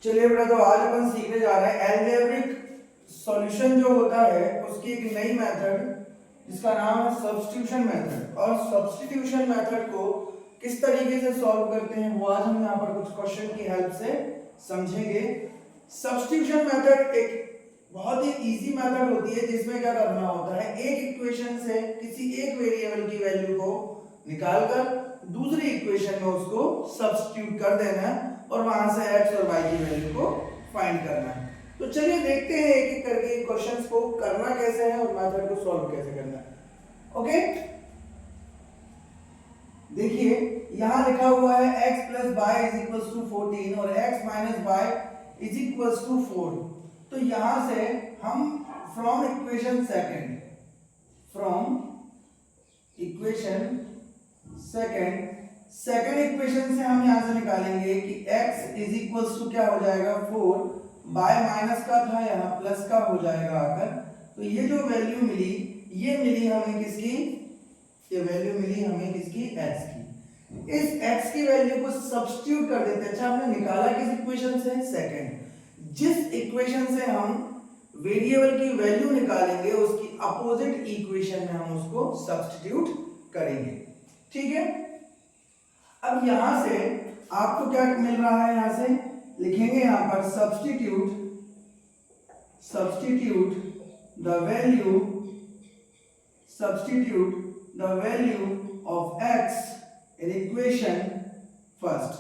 चलिए बेटा, तो आज अपन सीखने जा रहे हैं एल्जेब्रिक सॉल्यूशन जो होता है उसकी एक नई मेथड जिसका नाम है सब्स्टिट्यूशन मेथड। और सब्स्टिट्यूशन मेथड को किस तरीके से सॉल्व करते हैं वो आज हम यहाँ पर कुछ क्वेश्चन की हेल्प से समझेंगे। सब्स्टिट्यूशन मेथड एक बहुत ही इजी मेथड होती है जिसमें क्या करना होता है, एक इक्वेशन से किसी एक वेरिएबल की वैल्यू को निकालकर दूसरी इक्वेशन में उसको सब्स्टिट्यूट कर देना है और वहां से x और y की वैल्यू को फाइंड करना है। तो चलिए देखते हैं एक एक करके क्वेश्चंस को करना कैसे है और मेथड को सॉल्व कैसे करना है। ओके, देखिए यहां लिखा हुआ है x + y = 14 और x - y = 4। तो यहां से हम फ्रॉम इक्वेशन सेकंड इक्वेशन से हम यहां से निकालेंगे कि x क्या हो जाएगा 4, बाय माइनस का था यहाँ प्लस का हो जाएगा आकर। तो ये जो वैल्यू मिली ये मिली हमें किसकी, ये वैल्यू मिली हमें किसकी, x की। इस x की वैल्यू को सब्स्टिट्यूट कर देते हैं। अच्छा, हमने निकाला किस इक्वेशन से, सेकंड। जिस इक्वेशन से हम वेरिएबल की वैल्यू निकालेंगे उसकी अपोजिट इक्वेशन में हम उसको सब्स्टिट्यूट करेंगे। ठीक है, अब यहां से आपको क्या मिल रहा है, यहां से लिखेंगे यहां पर substitute the value of x in equation first.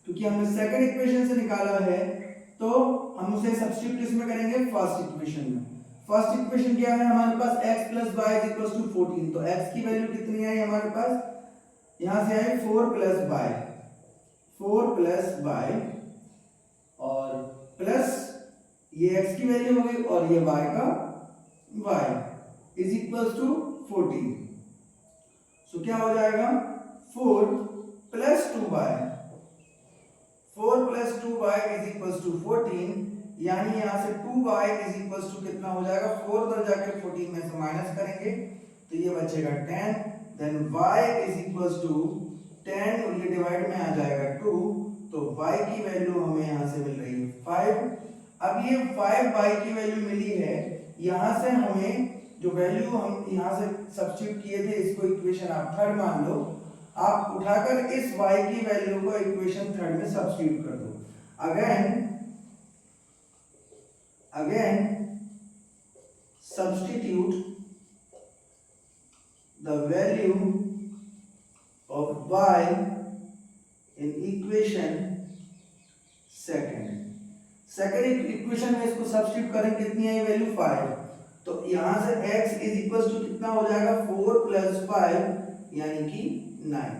क्योंकि हमने सेकंड इक्वेशन से निकाला है तो हम उसे सब्स्टिट्यूट किसमें करेंगे, फर्स्ट इक्वेशन में। फर्स्ट इक्वेशन क्या है हमारे पास, x + y = 14। तो x की वैल्यू कितनी आई हमारे पास, यहां से आई 4 + y और प्लस ये x की वैल्यू हो गई और ये y का y = 14। सो क्या हो जाएगा 4 + 2y = 14। यानी यहां से 2y = कितना हो जाएगा, 4 उधर जाकर 14 में से माइनस करेंगे तो ये बचेगा 10। देन y = 10 और ये डिवाइड में आ जाएगा 2। तो y की वैल्यू हमें यहां से मिल रही है 5। अब ये 5y की वैल्यू मिली है, यहां से हमें जो वैल्यू हम यहां से सब्स्टिट्यूट किए थे इसको इक्वेशन आप थर्ड मान लो। आप उठाकर इस y की वैल्यू को इक्वेशन थर्ड में सब्स्टिट्यूट कर दो। Again substitute the value of y in equation second equation में इसको सब्स्टिट्यूट करें, कितनी है वैल्यू 5। तो यहां से x कितना हो जाएगा 4 + 5 यानी कि 9।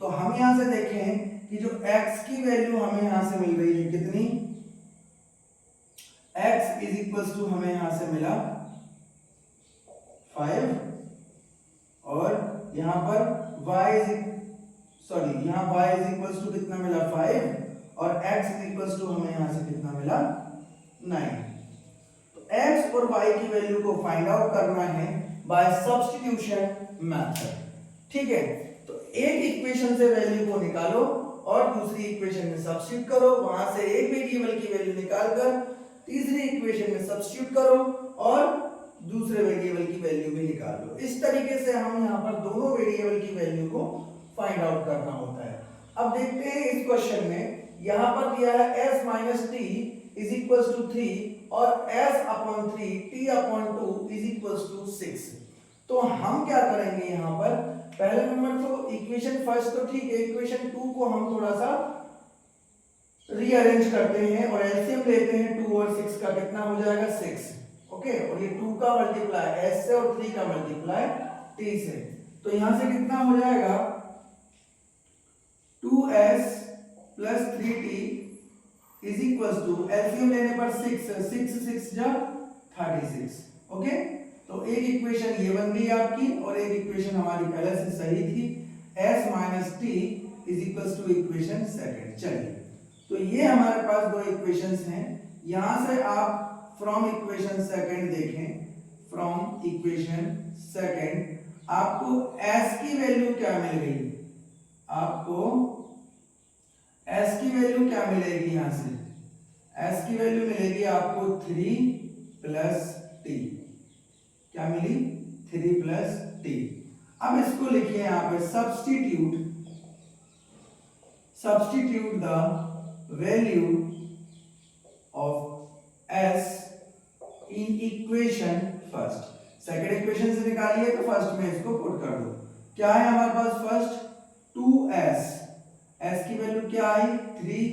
तो हम यहां से देखें कि जो x की वैल्यू हमें यहां से मिल रही है कितनी, x हमें यहां से मिला 5 और यहां पर यहाँ y कितना मिला 5 और x हमें यहां से कितना मिला 9। तो x और y की वैल्यू को फाइंड आउट करना है बाय सब्स्टिट्यूशन मेथड। ठीक है, तो एक इक्वेशन से वैल्यू को निकालो और दूसरी इक्वेशन में सब्स्टिट्यूट करो, वहां से एक वेरिएबल की वैल्यू निकालकर तीसरी इक्वेशन में सब्स्टिट्यूट करो और दूसरे वेरिएबल की वैल्यू भी निकाल लो। इस तरीके से हम यहाँ पर दोनों वेरिएबल की वैल्यू को फाइंड आउट करना होता है। अब देखते हैं इस क्वेश्चन में यहाँ पर दिया है s - t = 3 और s/3 t/2 = 6। तो हम क्या करेंगे यहाँ पर, पहले नंबर तो इक्वेशन फर्स्ट तो ठीक है, इक्वेशन 2 को हम थोड़ा सा रीअरेंज करते हैं और एलसीएम लेते हैं। 2 और 6 का कितना हो जाएगा 6। ओके, और ये 2 का मल्टीप्लाई s से और 3 का मल्टीप्लाई t से। तो यहां से कितना हो जाएगा 2s + 3t = एलसीएम लेने पर 6 जा 36। ओके, तो एक इक्वेशन ये बन गई आपकी और एक इक्वेशन हमारी पहले से सही थी, s - t = इक्वेशन सेकंड। चलिए, तो ये हमारे पास दो इक्वेशंस हैं। यहां से आप फ्रॉम इक्वेशन सेकंड देखें, फ्रॉम इक्वेशन सेकंड आपको s की वैल्यू क्या मिल गई, आपको s की वैल्यू क्या मिलेगी, यहां से एस की वैल्यू मिलेगी आपको 3 प्लस टी। क्या मिली? 3 प्लस टी। अब इसको लिखिए यहां पे substitute the value of S in equation first. Second equation से निकालिए तो फर्स्ट में इसको पुट कर दो। क्या है हमारे पास? फर्स्ट 2s, s की वैल्यू क्या आई? 3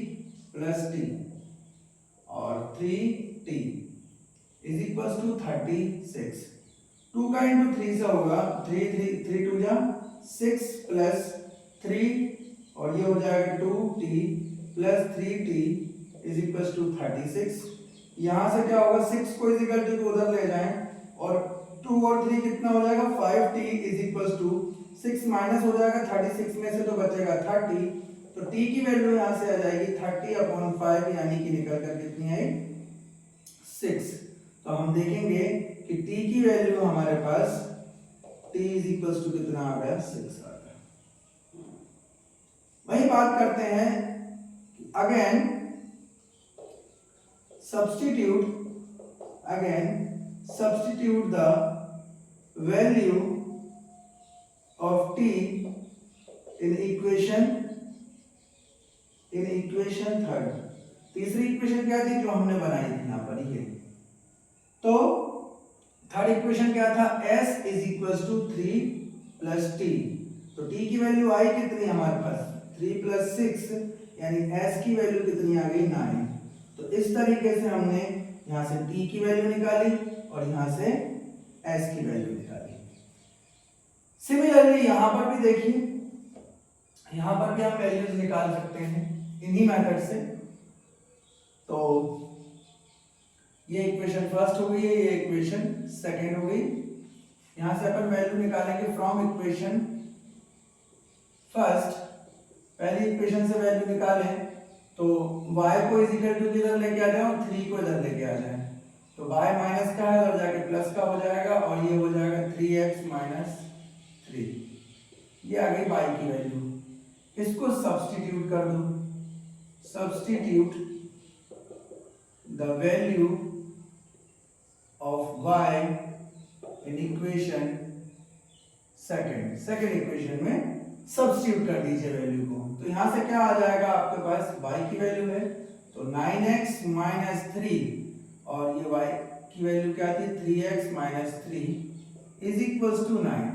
प्लस टी, और 3t इज इक्वल टू 36। 2 का इंटू 3 से होगा 3 2 जा 6 प्लस 3, और ये हो जाएगा 2t plus 3t is equal to 36। यहां से क्या होगा? 6 को इज इक्वल टू उधर ले जाएं, और 2 और 3 कितना हो जाएगा? 5t is equal to 6 minus हो जाएगा 36 में से, तो बचेगा 30। तो t की वैल्यू यहां से आ जाएगी 30/5, यानी कि निकल कर कितनी आई? 6। तो हम देखेंगे कि t की वैल्यू हमारे पास t इज इक्वल टू कितना आ गया? 6 आ गया। वही बात करते हैं, again substitute the value of t in equation third. तीसरी इक्वेशन क्या थी जो हमने बनाई थी यहां पर? ये तो थर्ड इक्वेशन क्या था? s is equal to 3 plus t. तो t की वैल्यू आई कितनी हमारे पास? 3 प्लस 6, यानी s की वैल्यू कितनी आ गई? 9। तो इस तरीके से हमने यहां से t की वैल्यू निकाली और यहां से s की वैल्यू निकाली। सिमिलरली यहां पर भी देखिए, यहां पर भी हम वैल्यूज निकाल सकते हैं इन्हीं मेथड से। तो ये इक्वेशन फर्स्ट हो गई है, ये इक्वेशन सेकंड हो गई। यहां से अपन वैल्यू निकालेंगे फ्रॉम इक्वेशन फर्स्ट। पहली इक्वेशन से वैल्यू निकालें तो y को इज इक्वल टू किधर लेके आ जाए और 3 को इधर लेके आ जाए, तो y माइनस का है उधर जाके प्लस का हो जाएगा, और ये हो जाएगा 3x माइनस 3। ये आ गई y की वैल्यू। इसको सब्स्टिट्यूट कर दो। Substitute the value of y in equation second equation में सब्स्टिट्यूट कर दीजिए वैल्यू को। तो यहां से क्या आ जाएगा आपके पास? y की वैल्यू है तो 9x माइनस 3, और ये y की वैल्यू क्या थी? 3x minus 3 is equal to 9।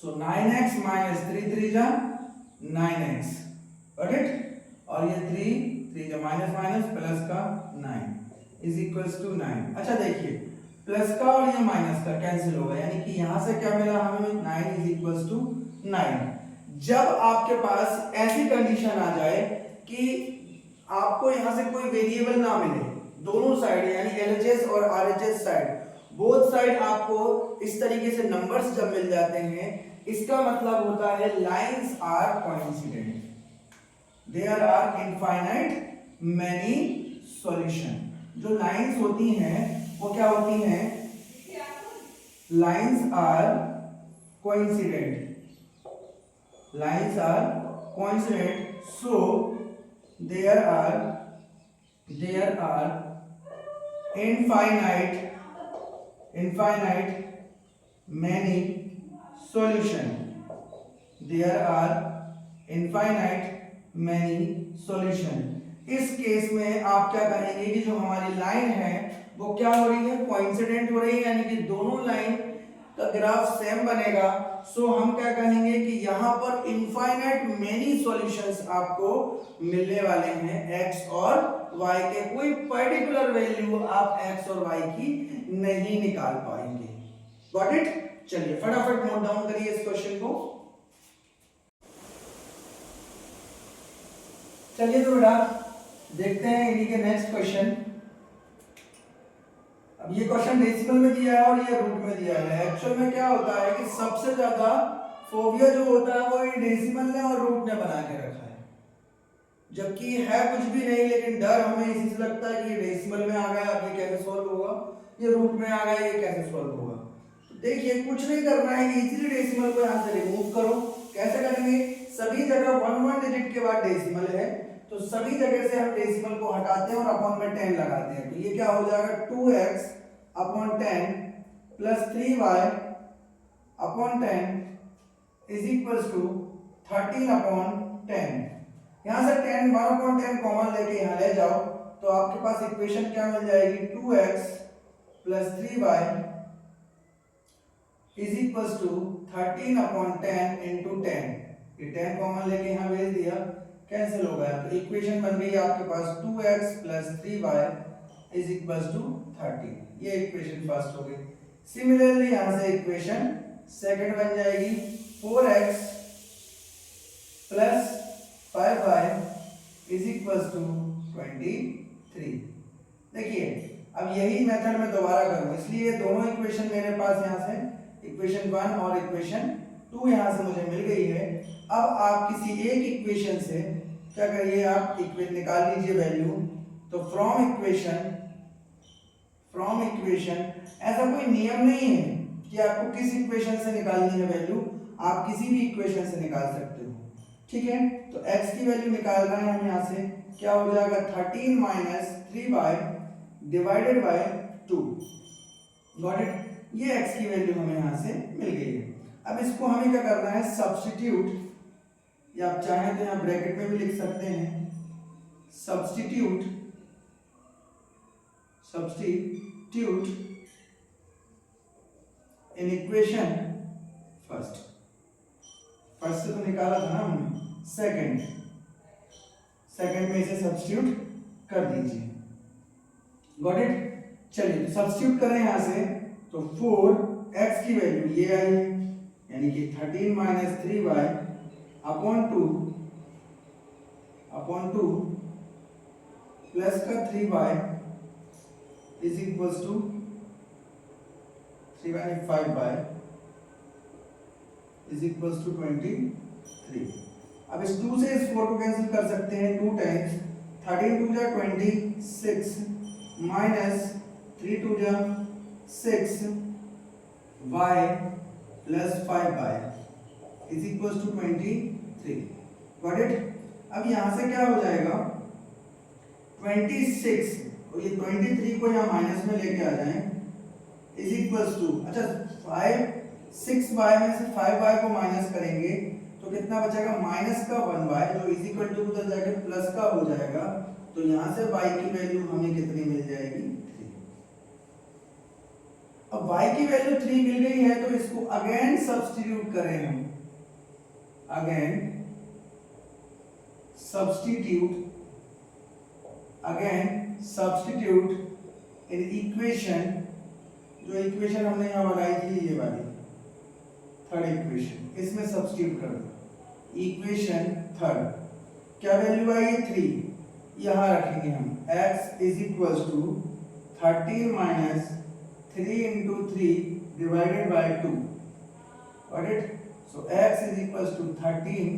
So 9x minus 3 3 जा 9x, गॉट इट? और ये 3 जा माइनस माइनस प्लस का 9 इज इक्वल टू 9। अच्छा देखिए, प्लस का और ये माइनस का कैंसिल होगा, यानी कि यहां से क्या मिला हमें? 9 इज इक्वल टू 9। जब आपके पास ऐसी कंडीशन आ जाए कि आपको यहां से कोई वेरिएबल ना मिले, दोनों साइड यानी LHS और RHS साइड, बोथ साइड आपको इस तरीके से नंबर्स जब मिल जाते हैं, इसका मतलब होता है lines are coincident, there are infinite many solution. जो लाइंस होती हैं वो क्या होती हैं? Lines are coincident, lines are coincident, so there are infinite many solution. There are infinite many solution. इस केस में आप क्या कहेंगे कि जो हमारी लाइन है वो क्या हो रही है? कोइंसिडेंट हो रही है, यानी कि दोनों लाइन का ग्राफ सेम बनेगा। सो हम क्या कहेंगे कि यहां पर इनफाइनाइट मेनी सॉल्यूशंस आपको मिलने वाले हैं x और y के। कोई पर्टिकुलर वैल्यू आप x और y की नहीं निकाल पाएंगे। Got it? चलिए फटाफट नोट डाउन करिए इस क्वेश्चन को। चलिए तो बेटा देखते हैं इन्हीं के नेक्स्ट क्वेश्चन। अब ये क्वेश्चन डेसिमल में दिया है और ये रूट में दिया है। एक्चुअल में क्या होता है कि सबसे ज्यादा फोबिया जो होता है वो ये डेसिमल ने और रूट ने बना के रखा है, जबकि है कुछ भी नहीं, लेकिन डर हमें इसी से लगता है कि ये डेसिमल में आ गया, अब ये कैसे सॉल्व होगा, ये रूट में आ गया, ये कैसे सॉल्व होगा। तो देखिए कुछ नहीं करना है, इजीली डेसिमल को यहां से रिमूव करो। कैसे करेंगे? सभी जगह 1 1 डिजिट के बाद डेसिमल है, तो सभी जगह से हम डेसिमल को हटाते हैं और अपॉन में 10 लगाते हैं। तो ये क्या हो जाएगा 2x upon 10 plus 3y upon 10 is equals to 13 upon 10। यहां से 10 1 अपॉन 10 कॉमन लेके यहां ले जाओ तो आपके पास इक्वेशन क्या मिल जाएगी 2x plus 3y is equals to 13 upon 10 into 10। ये 10 कॉमन लेके यहां भेज दिया, कैंसिल हो गया, तो इक्वेशन बन गई आपके पास 2x plus 3y is equals to 13। ये इक्वेशन फर्स्ट हो गई। सिमिलरली यहां से इक्वेशन सेकंड बन जाएगी 4x plus 5y is equals to 23। देखिए अब यही मेथड मैं दोबारा करूं, इसलिए दोनों इक्वेशन मेरे पास यहां से इक्वेशन 1 और इक्वेशन 2 यहां से मुझे मिल गई है। अब आप किसी एक इक्वेशन से क्या करिए, आप इक्वेशन निकाल लीजिए वैल्यू। तो फ्रॉम इक्वेशन ऐसा कोई नियम नहीं है कि आपको किस इक्वेशन से निकालनी है वैल्यू, आप किसी भी इक्वेशन से निकाल सकते हो, ठीक है। तो x की वैल्यू निकाल रहे हैं हम यहाँ से, क्या हो जाएगा 13 minus 3y divided by 2। Got it, ये x की वैल्यू हमें यहाँ से मिल गई है। अब इसको हमें क्या करना है सब्स्टिट्यूट, या आप चाहें तो यहाँ ब्रैकेट में भी लिख सकते हैं सब्स्टिट्यूट इन इक्वेशन फर्स्ट से तो निकाला था ना हमने, सेकंड में इसे सब्स्टिट्यूट कर दीजिए। गॉट इट, चलिए सब्स्टिट्यूट करें यहां से, तो 4x की वैल्यू ये आई है, यानी कि 13 माइनस 3y अपॉन 2 प्लस का 3y is equals to 5y is equals to 23। अब इस 2 से इस 4 को कैंसिल कर सकते हैं, 2 टाइम्स 13 2 जा 26 माइनस 3 2 जा 6 y plus 5y is equals to 23। Got it, अब यहां से क्या हो जाएगा 26 और ये 23 को यहाँ माइनस में लेके आ जाएं इज इक्वल्स टू, अच्छा 6y में से 5y को माइनस करेंगे तो कितना बचेगा माइनस का 1y, जो इज इक्वल टू उधर जाके प्लस का हो जाएगा। तो यहां से y की वैल्यू हमें कितनी मिल जाएगी 3। अब y की वैल्यू 3 मिल गई है तो इसको अगेन सब्स्टिट्यूट करें हम, अगेन सब्स्टिट्यूट इन इक्वेशन, जो इक्वेशन हमने यहां बनाई थी ये वाली थर्ड इक्वेशन, इसमें सब्स्टिट्यूट कर दो। इक्वेशन थर्ड क्या वैल्यू आई 3, यहां रखेंगे हम x is equals to 13 minus 3 into 3 divided by 2। Got it, so x is equals to 13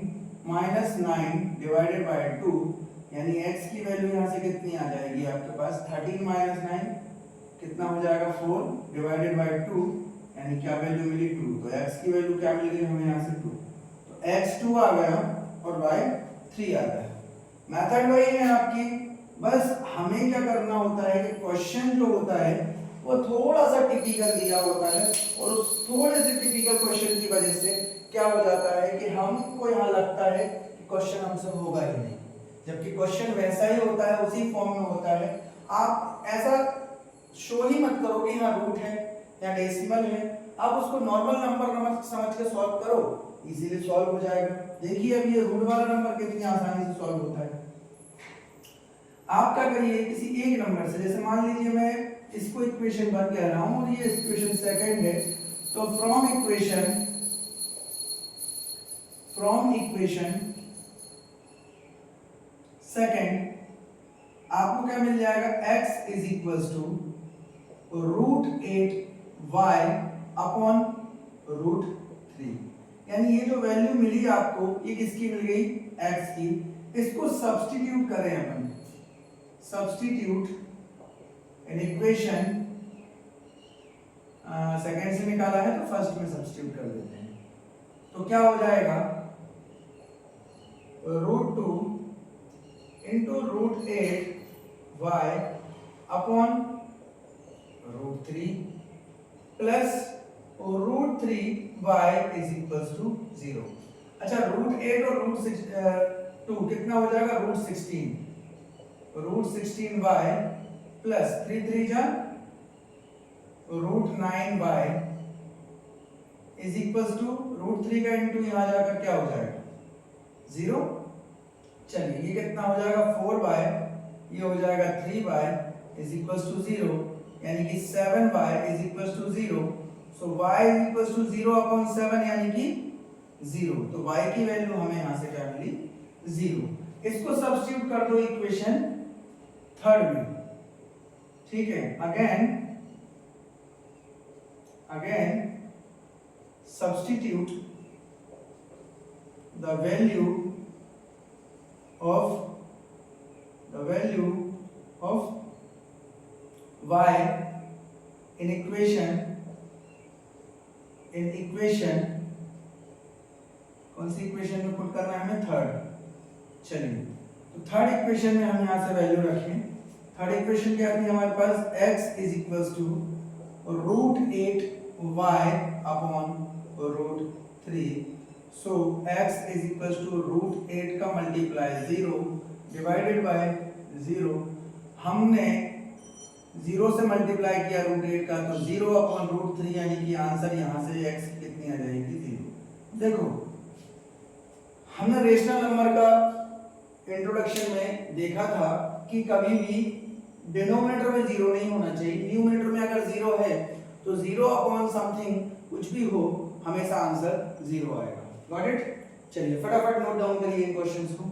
minus 9 divided by 2, यानी x की वैल्यू यहां से कितनी आ जाएगी आपके पास 13 माइनस 9 कितना हो जाएगा 4 डिवाइडेड बाय 2, यानी क्या वैल्यू मिली 2। तो x की वैल्यू क्या मिल गई हमें यहां से 2, तो x 2 आ गया और y 3 आ गया। मेथड वही है आपकी, बस हमें क्या करना होता है कि क्वेश्चन जो होता है वो थोड़ा सा टिपिकल दिया होता है, और उस थोड़े से टिपिकल क्वेश्चन की वजह से क्या हो जाता है कि हमको यहाँ लगता है कि क्वेश्चन हमसे होगा ही नहीं, जबकि क्वेश्चन वैसा ही होता है, उसी फॉर्म में होता है। आप ऐसा शो ही मत करो कि यहाँ रूट है या डेसिमल है, आप उसको नॉर्मल नंबर समझ के सॉल्व करो, इजीली सॉल्व हो जाएगा। देखिए अब ये रूट वाला नंबर कितनी आसानी से सॉल्व होता है। आप क्या करिए किसी एक नंबर से, जैसे मान लीजिए मैं इसको इक्वेशन 1 कह रहा हूं और ये इक्वेशन सेकंड है, तो फ्रॉम इक्वेशन सेकंड आपको क्या मिल जाएगा x is equals to √8y upon √3, यानी ये जो वैल्यू मिली आपको ये किसकी मिल गई x की। इसको सब्स्टिट्यूट करें अपन, सब्स्टिट्यूट इन इक्वेशन सेकंड से निकाला है तो फर्स्ट में सब्स्टिट्यूट कर देते हैं, तो क्या हो जाएगा √2 into root 8 y upon root 3 plus root 3 y is equal to 0। अच्छा, रूट 8 और रूट 2 कितना हो जाएगा? रूट 16 वाई प्लस 3 3 जा root 9 y is equal to root 3 का इंटू यहाँ जाकर क्या हो जाएगा? 0। चलिए ये कितना हो जाएगा? 4 वाई, ये हो जाएगा 3 वाई इज इक्वल टू 0, यानी कि 7 y is equal to 0। So y is equal to 0 upon 7 यानी कि 0। तो y की वैल्यू हमें यहाँ से क्या मिली? 0। इसको सब्स्टिट्यूट कर दो इक्वेशन थर्ड में, ठीक है। Again substitute the value of y in equation कौन सी इक्वेशन में पुट करना है हमें? थर्ड। चलिए, तो थर्ड इक्वेशन में हम यहाँ से वैल्यू रखें। थर्ड इक्वेशन क्या आती है हमारे पास? x is equal to root 8y upon root 3। So x is equal to root 8 का मल्टीप्लाई 0 डिवाइडेड बाय 0। हमने 0 से मल्टीप्लाई किया रूट 8 का, तो 0 अपॉन रूट 3 यानी कि आंसर यहाँ से x कितनी आ जाएगी? 0। देखो, हमने रेशनल नंबर का इंट्रोडक्शन में देखा था कि कभी भी डिनोमिनेटर में 0 नहीं होना चाहिए। न्यूमरेटर में अगर 0 है तो 0 अपॉन समथिंग कुछ भी हो, हमेशा आंसर 0 आएगा। Got it? चलिए फटाफट नोट डाउन करिए इन क्वेश्चंस को।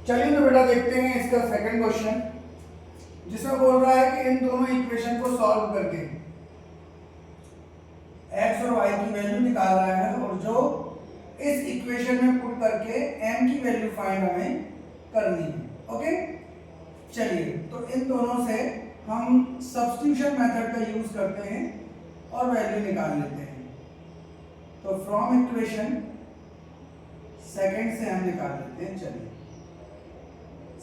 चलिए तो बेटा देखते हैं इसका सेकंड क्वेश्चन, जिसमें बोल रहा है कि इन दोनों इक्वेशन को सॉल्व करके x और y की वैल्यू निकाल रहा है, और जो इस इक्वेशन में पुट करके m की वैल्यू फाइंड हमें करनी है। ओके, चलिए तो इन दोनों से हम सब्स्टिट्यूशन मेथड का यूज करते हैं और वैल्यू निकाल लेते हैं। तो फ्रॉम इक्वेशन सेकंड से हम निकाल लेते हैं। चलिए,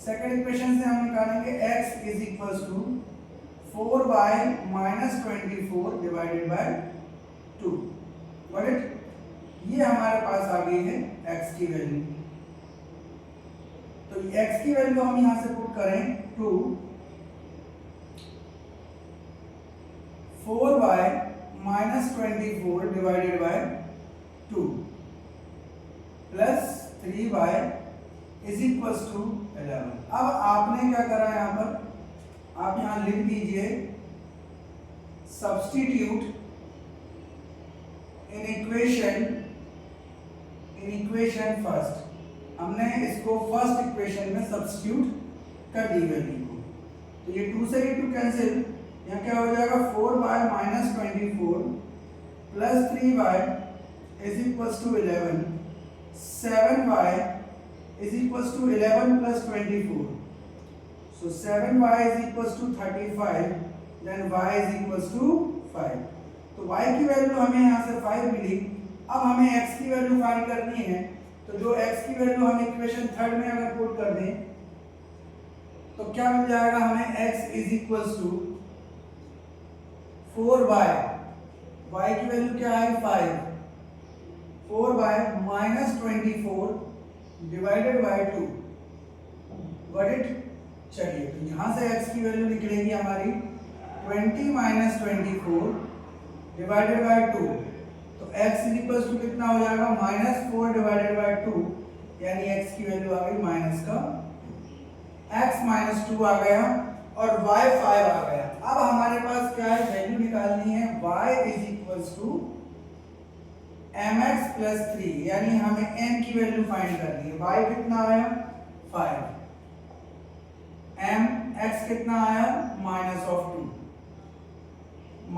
सेकंड इक्वेशन से हम निकालेंगे x is equal to 4y minus 24 divided by 2। Got it? ये हमारे पास आ गई है x की वैल्यू। तो x की वैल्यू हम यहां से पुट करें 2 4y minus 24 divided by 2 plus 3y is equal to 11। अब आपने क्या करा यहाँ पर? आप यहाँ लिख दीजिए सब्स्टिट्यूट इन इक्वेशन फर्स्ट। हमने इसको फर्स्ट इक्वेशन में सब्स्टिट्यूट कर दी वैल्यू को। तो ये 2 से ये 2 कैंसिल, यहाँ क्या हो जाएगा? 4y minus 24 plus 3y is equal to 11, 7y is equals to 11 plus 24. So 7y is equals to 35, then y is equals to 5. तो y की वैल्यू हमें यहाँ से 5 मिली। अब हमें x की वैल्यू फाइंड करनी है, तो जो x की वैल्यू हम इक्वेशन थर्ड में अगर पुट कर दें तो क्या मिल जाएगा हमें? x is equals to 4y, y की वैल्यू क्या है? 5, 4y minus 24 divided by 2। Got it? चलिए, तो यहां से x की वैल्यू निकलेगी हमारी 20 माइनस 24 डिवाइडेड बाय 2। तो x इज इक्वल टू कितना हो जाएगा? माइनस 4 डिवाइडेड बाय 2, यानी x की वैल्यू आ गई माइनस का x माइनस 2 आ गया और y 5 आ गया। अब हमारे पास क्या है? वैल्यू निकालनी है y is equal to mx plus 3, यानी हमें m की वैल्यू फाइंड करनी है। y कितना आया? 5, mx कितना आया? माइनस ऑफ 2,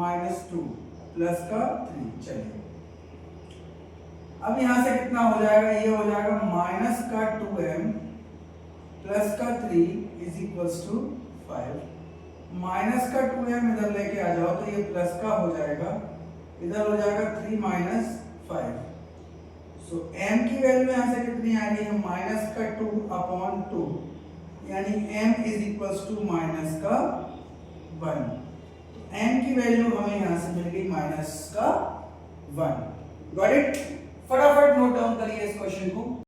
माइनस 2 प्लस का 3। चलिए, अब यहां से कितना हो जाएगा? ये हो जाएगा माइनस का 2m प्लस का 3 इज इक्वल्स टू 5। माइनस का 2m इधर लेके आ जाओ तो ये प्लस का हो जाएगा, इधर हो जाएगा 3 माइनस 5। सो m की वैल्यू यहां से कितनी आ रही है? माइनस का 2 अपॉन 2 यानी m is equals to minus का 1। तो m की वैल्यू हमें यहां से मिल गई माइनस का 1। Got it? फटाफट नोट डाउन करिए इस क्वेश्चन को।